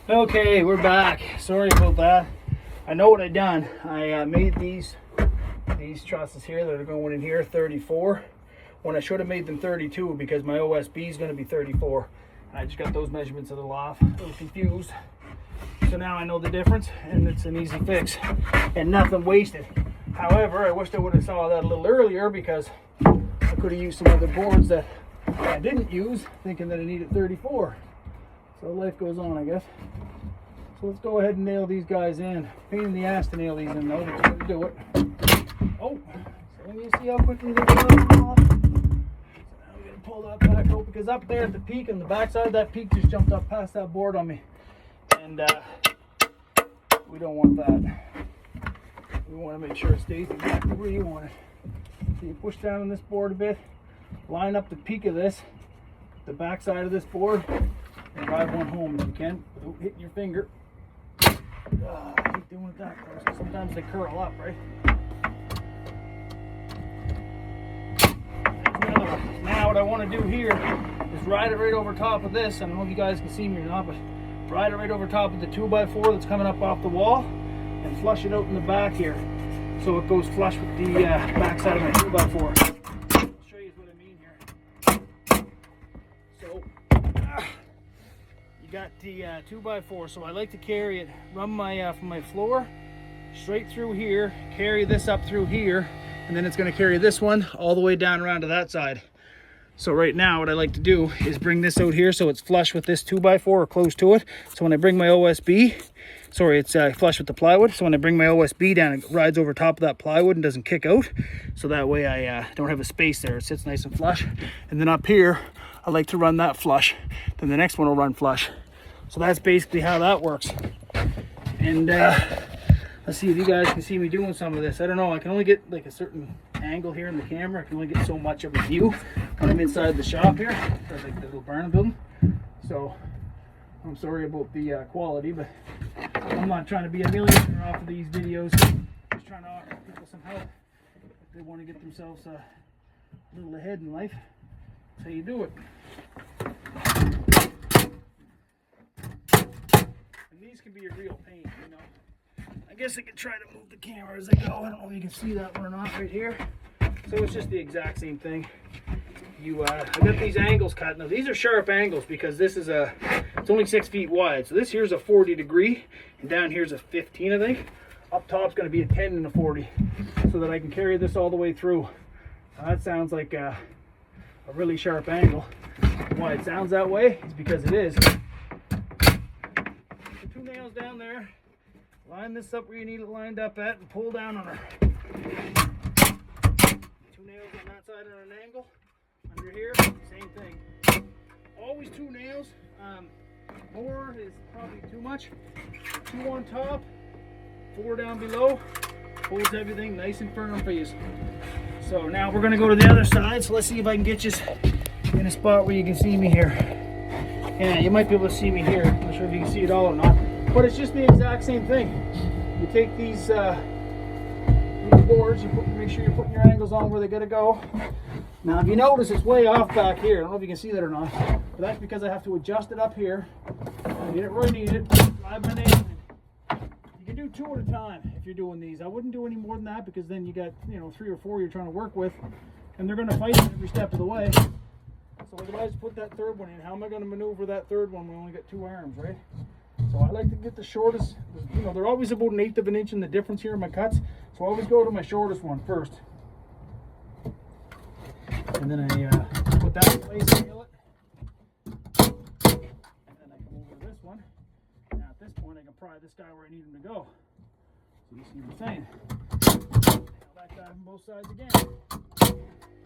Okay, we're back. Sorry about that. I know what I done. I made these trusses here that are going in here 34 when I should have made them 32 because my OSB is going to be 34. I just got those measurements a little off. A little confused. So now I know the difference and it's an easy fix and nothing wasted. However, I wish I would have saw that a little earlier because I could have used some other boards that I didn't use thinking that I needed 34. So life goes on, I guess. So let's go ahead and nail these guys in. Pain in the ass to nail these in though, but we're going to do it. Oh, so you see how quickly they get off? So now I'm going to pull that back out because up there at the peak on the back side, that peak just jumped up past that board on me. And we don't want that. We want to make sure it stays exactly where you want it. So you push down on this board a bit, line up the peak of this, the back side of this board, and drive one home if you can without hitting your finger. I hate doing it that close because sometimes they curl up, right? There's another one. Now what I want to do here is ride it right over top of this. I don't know if you guys can see me or not, but ride it right over top of the 2x4 that's coming up off the wall and flush it out in the back here so it goes flush with the back side of my 2x4. I'll show you what I mean here. So you got the 2x4, so I like to carry it, run my from my floor straight through here, carry this up through here, and then it's going to carry this one all the way down around to that side. So right now what I like to do is bring this out here so it's flush with this 2x4 or close to it. So when I bring my OSB, sorry, it's flush with the plywood. So when I bring my OSB down, it rides over top of that plywood and doesn't kick out. So that way I don't have a space there. It sits nice and flush. And then up here, I like to run that flush. Then the next one will run flush. So that's basically how that works. And let's see if you guys can see me doing some of this. I don't know, I can only get like a certain angle here in the camera. I can only get so much of a view when I'm inside the shop here. That's like the little barn building. So I'm sorry about the quality, but I'm not trying to be a millionaire off of these videos. Just trying to offer people some help if they want to get themselves a little ahead in life. That's how you do it. And these can be a real pain, you know. I guess I could try to move the camera as I go. I don't know if you can see that one or not right here. So it's just the exact same thing. I got these angles cut. Now these are sharp angles because this is it's only 6 feet wide. So this here's a 40 degree and down here's a 15, I think. Up top's going to be a 10 and a 40 so that I can carry this all the way through. Now that sounds like a really sharp angle. Why it sounds that way is because it is. Put 2 nails down there. Line this up where you need it lined up at and pull down on her. 2 nails on that side on an angle. Under here, same thing. Always 2 nails. More is probably too much. 2 on top, 4 down below. Holds everything nice and firm for you. So now we're going to go to the other side. So let's see if I can get you in a spot where you can see me here. Yeah, you might be able to see me here. I'm not sure if you can see it all or not. But it's just the exact same thing. You take these boards, make sure you're putting your angles on where they gotta go. Now if you notice it's way off back here, I don't know if you can see that or not, but that's because I have to adjust it up here. I get it where I need it, slide my nails in. You can do 2 at a time if you're doing these. I wouldn't do any more than that because then you got 3 or 4 you're trying to work with and they're gonna fight every step of the way. So otherwise put that 3rd one in. How am I gonna maneuver that 3rd one when we only got 2 arms, right? So I like to get the shortest, they're always about 1/8 of an inch in the difference here in my cuts. So I always go to my shortest one first. And then I put that in place, nail it. And then I come over to this one. Now at this point I can pry this guy where I need him to go. So you see what I'm saying. Nail that guy from both sides again.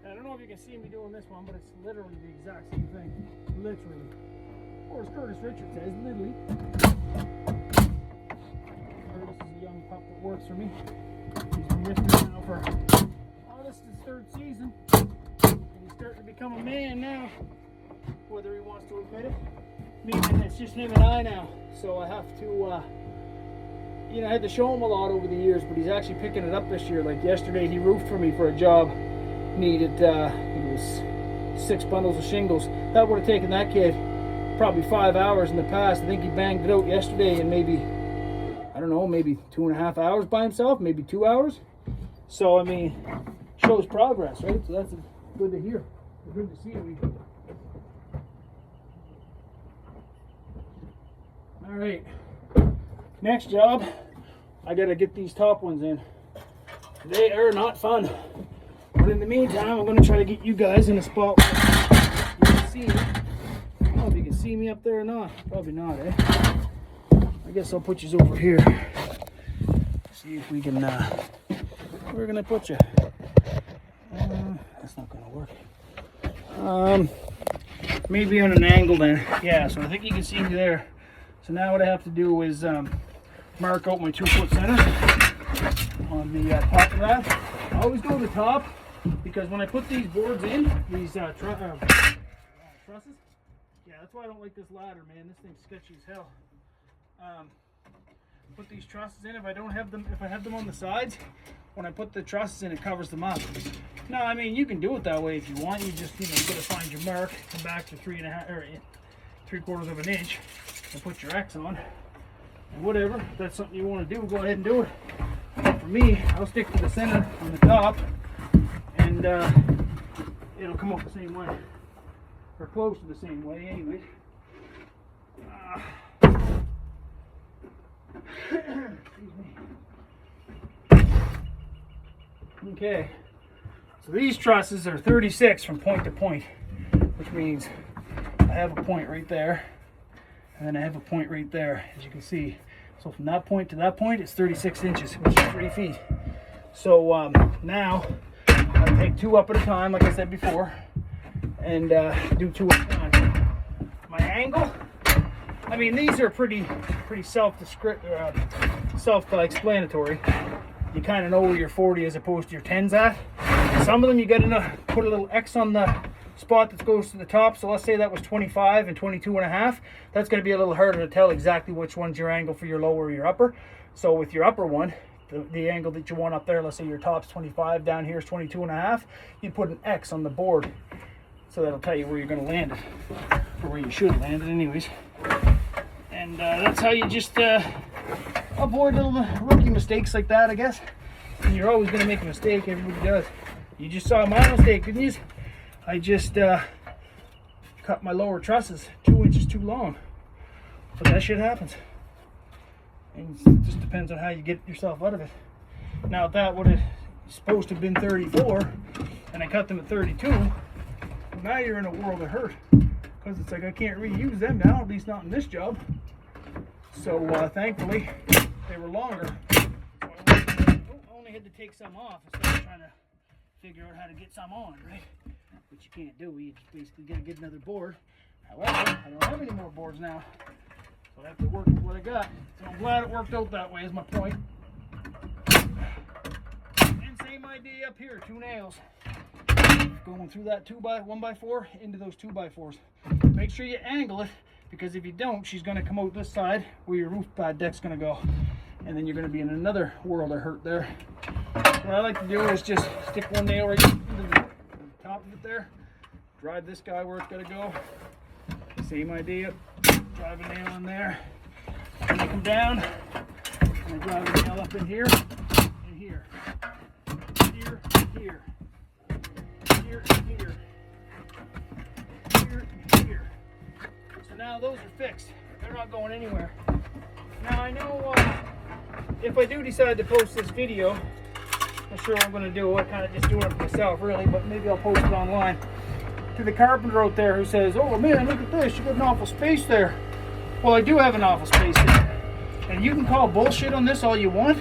And I don't know if you can see me doing this one, but it's literally the exact same thing. Literally. Or as Curtis Richard says, literally. Curtis is a young pup that works for me. He's been with me now for, this is his 3rd season. And he's starting to become a man now, whether he wants to admit it. Meaning it's just him and I now. So I have to, I had to show him a lot over the years, but he's actually picking it up this year. Like yesterday, he roofed for me for a job. Needed, it was 6 bundles of shingles. That would have taken that kid probably 5 hours in the past. I think he banged it out yesterday in maybe, I don't know, maybe 2.5 hours by himself, maybe 2 hours. So, I mean, shows progress, right? So that's good to hear. Good to see we. All right, next job, I gotta get these top ones in. They are not fun, but in the meantime, I'm gonna try to get you guys in a spot where you can see me. I don't know if you can see me up there or not. Probably not, eh? I guess I'll put you over here. See if we can. We're gonna put you. That's not gonna work. Maybe on an angle then. Yeah. So I think you can see me there. So now what I have to do is mark out my 2-foot center on the top of that. I always go to the top because when I put these boards in, these trusses, yeah, that's why I don't like this ladder, man. This thing's sketchy as hell. Put these trusses in. If I have them on the sides, when I put the trusses in, it covers them up. No, I mean, you can do it that way if you want. You just, you gotta find your mark, come back to 3.5 or 3/4 of an inch, and put your X on. And whatever, if that's something you want to do, go ahead and do it. But for me, I'll stick to the center on the top, and it'll come up the same way, or close to the same way, anyways. Excuse me. Okay, so these trusses are 36 from point to point, which means I have a point right there, and then I have a point right there, as you can see. So from that point to that point, it's 36 inches, which is 3 feet. So now I take 2 up at a time, like I said before, and do 2 at a time. My angle, I mean, these are pretty self-explanatory. You kind of know where your 40 as opposed to your 10's at. Some of them you got to put a little X on the spot that goes to the top. So let's say that was 25 and 22.5. That's going to be a little harder to tell exactly which one's your angle for your lower or your upper. So with your upper one, the angle that you want up there, let's say your top's 25, down here is 22.5, you put an X on the board. So that'll tell you where you're going to land it, or where you should land it anyways. And that's how you just avoid little rookie mistakes like that, I guess. And you're always going to make a mistake, everybody does. You just saw my mistake, didn't you? I just cut my lower trusses 2 inches too long. But that shit happens. And it just depends on how you get yourself out of it. Now, if that would have supposed to have been 34, and I cut them at 32, well, now you're in a world of hurt. Because it's like I can't reuse them now, at least not in this job. So thankfully, they were longer. So I only had to take some off instead of trying to figure out how to get some on, right? Which you can't do. You just basically got to get another board. However, I don't have any more boards now, so I have to work with what I got. So I'm glad it worked out that way, is my point. And same idea up here, 2 nails. Going through that 1x4 into those 2x4s. Make sure you angle it, because if you don't, she's going to come out this side where your roof pad deck's going to go, and then you're going to be in another world of hurt there. What I like to do is just stick 1 nail right into the top of it there, drive this guy where it's got to go. Same idea, drive a nail in there, and I come down, and I drive a nail up in here, and here, here, here, here, and here, here, and here. So now those are fixed. They're not going anywhere. Now I know if I do decide to post this video, I'm sure what I'm going to do. I'm kind of just doing it for myself, really, but maybe I'll post it online. To the carpenter out there who says, "Oh man, look at this, you got an awful space there." Well, I do have an awful space there. And you can call bullshit on this all you want,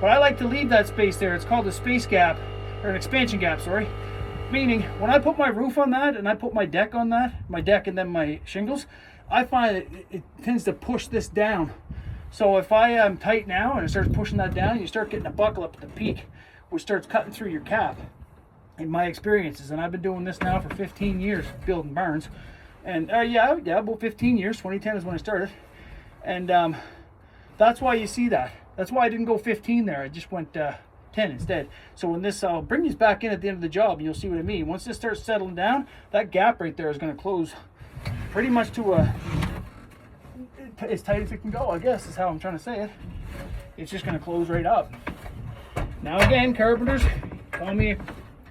but I like to leave that space there. It's called a space gap, or an expansion gap, sorry. Meaning, when I put my roof on that, and I put my deck on that, my deck and then my shingles, I find it tends to push this down. So if I am tight now and it starts pushing that down, you start getting a buckle up at the peak, which starts cutting through your cap. In my experiences, and I've been doing this now for 15 years, building barns, and yeah, about 15 years. 2010 is when I started, and that's why you see that. That's why I didn't go 15 there. I just went 10 instead. So when this, I'll bring these back in at the end of the job, and you'll see what I mean. Once this starts settling down, that gap right there is going to close pretty much to as tight as it can go, I guess is how I'm trying to say it. It's just going to close right up. Now again, carpenters, call me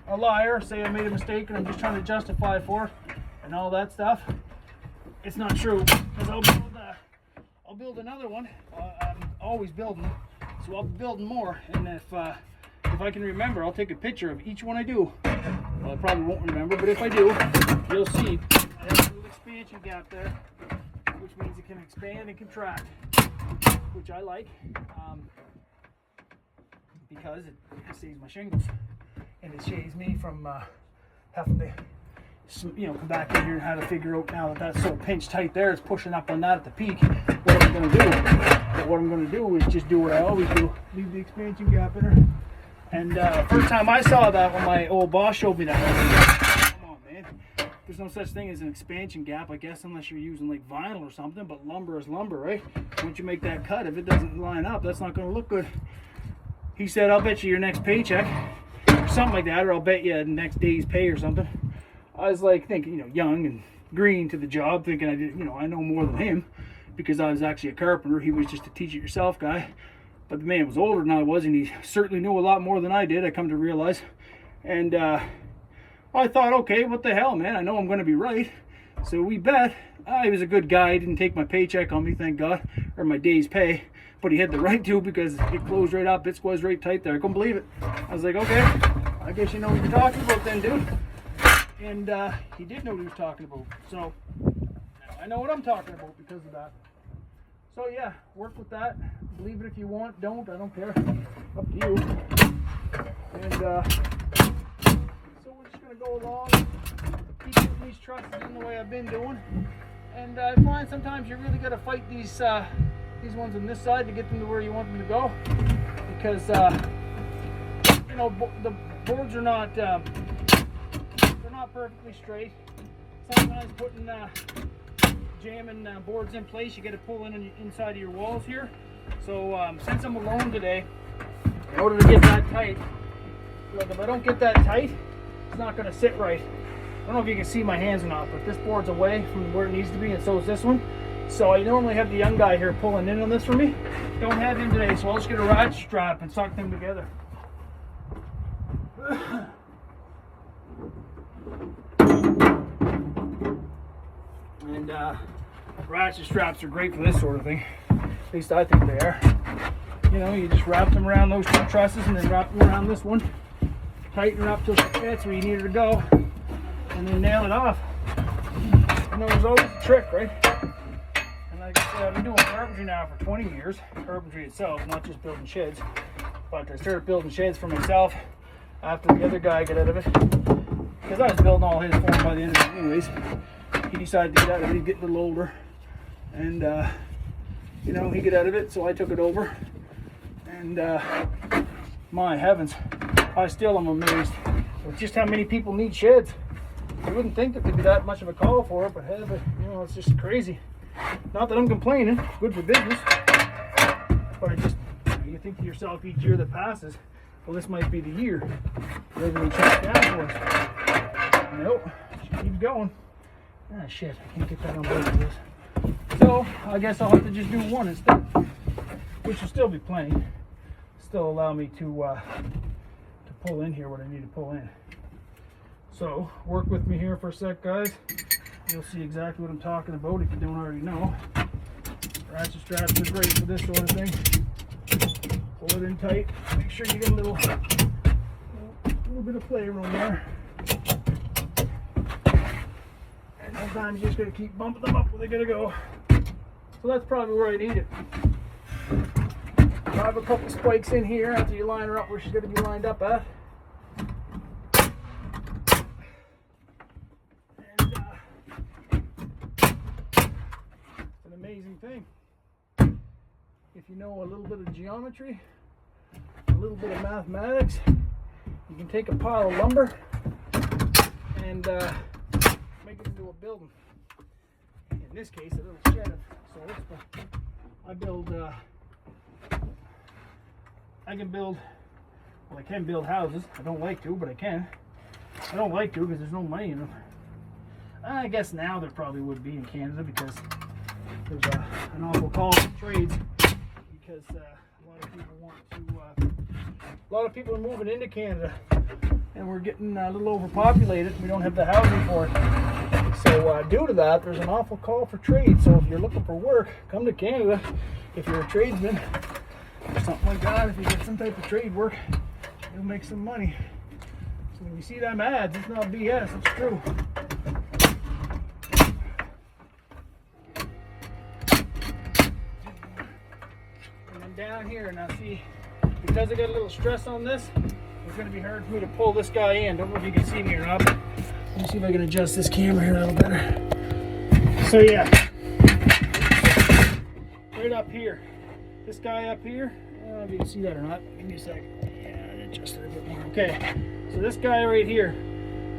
a liar, say I made a mistake and I'm just trying to justify for it and all that stuff. It's not true, because I'll build another one. I'm always building, so I'll be building more. And if I can remember, I'll take a picture of each one I do. Well, I probably won't remember, but if I do, you'll see I have a little expansion gap there, which means it can expand and contract, which I like, because it saves my shingles, and it saves me from having to, come back in here and have to figure out now that that's so pinch tight there, it's pushing up on that at the peak, what I'm going to do. But what I'm going to do is just do what I always do, leave the expansion gap in her. And first time I saw that, when my old boss showed me that, I was like, come on, man. There's no such thing as an expansion gap, I guess, unless you're using like vinyl or something, but lumber is lumber, right? Once you make that cut, if it doesn't line up, that's not going to look good. He said, I'll bet you your next paycheck, or something like that, or I'll bet you the next day's pay or something. I was like thinking, young and green to the job, thinking I did, I know more than him, because I was actually a carpenter. He was just a teach-it-yourself guy. But the man was older than I was, and he certainly knew a lot more than I did, I come to realize. And I thought, okay, what the hell, man? I know I'm going to be right. So we bet. He was a good guy. He didn't take my paycheck on me, thank God, or my day's pay. But he had the right to, because it closed right up. It was right tight there. I couldn't believe it. I was like, okay, I guess you know what you're talking about then, dude. And he did know what he was talking about. So I know what I'm talking about because of that. So yeah, work with that. Believe it if you want. Don't. I don't care. Up to you. And so we're just going to go along. Keep putting these trusses in the way I've been doing. And I find sometimes you really got to fight these ones on this side to get them to where you want them to go. Because, the boards are not, they're not perfectly straight. Sometimes putting jamming boards in place, you got to pull in inside of your walls here. So since I'm alone today, in order to get that tight, look, if I don't get that tight, it's not going to sit right. I don't know if you can see my hands or not, but this board's away from where it needs to be, and so is this one. So I normally have the young guy here pulling in on this for me. Don't have him today, so I'll just get a ratchet strap and suck them together. And ratchet straps are great for this sort of thing. At least I think they are. You just wrap them around those two trusses and then wrap them around this one. Tighten her up till that's where you need her to go. And then nail it off. There's always a trick, right? And like I said, I've been doing carpentry now for 20 years. Carpentry itself, not just building sheds. But I started building sheds for myself after the other guy got out of it. Because I was building all his for him by the end of it anyways. He decided to get out of it. He's getting a little older. And, he got out of it, so I took it over. And, my heavens, I still am amazed with just how many people need sheds. You wouldn't think that there'd be that much of a call for it, but hey, it's just crazy. Not that I'm complaining, it's good for business. But you think to yourself each year that passes, well, this might be the year. Everybody checks down for us. Nope, just keep going. Ah, shit, I can't get that on both of this. So, I guess I'll have to just do one instead, which will still be plenty. Still allow me to pull in here what I need to pull in. So, work with me here for a sec, guys. You'll see exactly what I'm talking about if you don't already know. Ratchet straps are great for this sort of thing. Pull it in tight. Make sure you get a little bit of playroom there. And sometimes you just gotta keep bumping them up where they gotta go. So that's probably where I need it. Drive a couple spikes in here after you line her up where she's gonna be lined up at. Amazing thing. If you know a little bit of geometry, a little bit of mathematics, you can take a pile of lumber and make it into a building. In this case, a little shed of sorts. But I can build houses. I don't like to, but I can. I don't like to because there's no money in them. I guess now there probably would be in Canada, because there's an awful call for trades, because a lot of people want to. A lot of people are moving into Canada, and we're getting a little overpopulated. We don't have the housing for it. So due to that, there's an awful call for trade. So if you're looking for work, come to Canada. If you're a tradesman or something like that, if you get some type of trade work, you'll make some money. So when you see them ads, it's not BS, it's true. And then down here, now see, because I got a little stress on this, it's going to be hard for me to pull this guy in. Don't know if you can see me or not, but let me see if I can adjust this camera here a little better. So yeah, right up here, this guy up here, I don't know if you can see that or not. Give me a second. Yeah, adjust it a bit more. Okay, so this guy right here,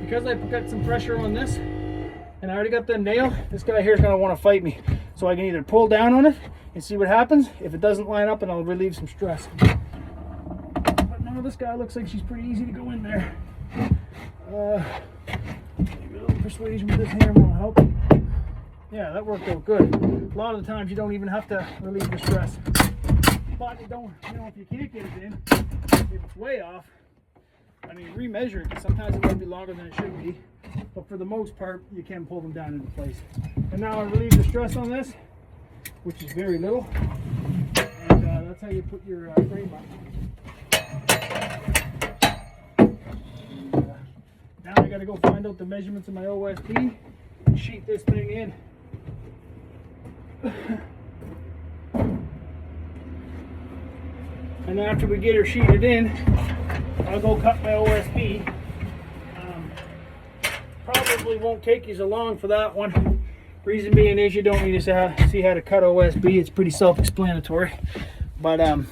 because I got some pressure on this, and I already got them nailed, this guy here is going to want to fight me. So I can either pull down on it and see what happens. If it doesn't line up, and I'll relieve some stress. But no, this guy looks like she's pretty easy to go in there. Maybe a little persuasion with this hammer will help. Yeah, that worked out good. A lot of the times you don't even have to relieve the stress. But you don't, if you can't get it in, if it's way off, I mean, remeasure it, because sometimes it might be longer than it should be. But for the most part, you can pull them down into place. And now I relieve the stress on this, which is very little. And that's how you put your frame up. Now I got to go find out the measurements of my OSB and sheet this thing in. And after we get her sheeted in, I'll go cut my OSB. Probably won't take you so long for that one. Reason being is you don't need to see how to cut OSB. It's pretty self-explanatory. But I'm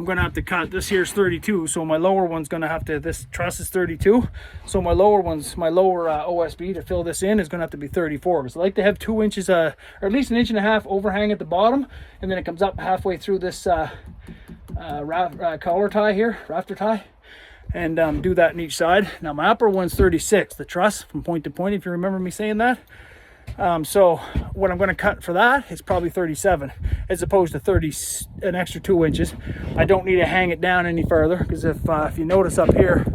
gonna have to cut, this here's 32, so my lower one's gonna have to, this truss is 32, so my lower OSB to fill this in is gonna have to be 34, because I like to have 2 inches, or at least 1.5 inches overhang at the bottom, and then it comes up halfway through this collar tie here, rafter tie, and do that on each side. Now my upper one's 36, the truss from point to point, if you remember me saying that. So what I'm going to cut for that is probably 37, as opposed to 30, an extra 2 inches. I don't need to hang it down any further, because if you notice up here,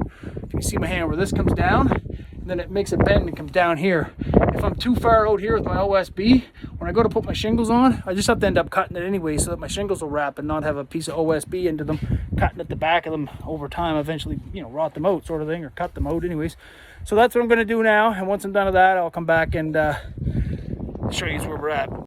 if you see my hand where this comes down, and then it makes a bend and comes down here. If I'm too far out here with my OSB, when I go to put my shingles on, I just have to end up cutting it anyway, so that my shingles will wrap and not have a piece of OSB into them, cutting at the back of them over time, eventually, rot them out sort of thing, or cut them out anyways. So that's what I'm going to do now, and once I'm done with that, I'll come back and show you where we're at.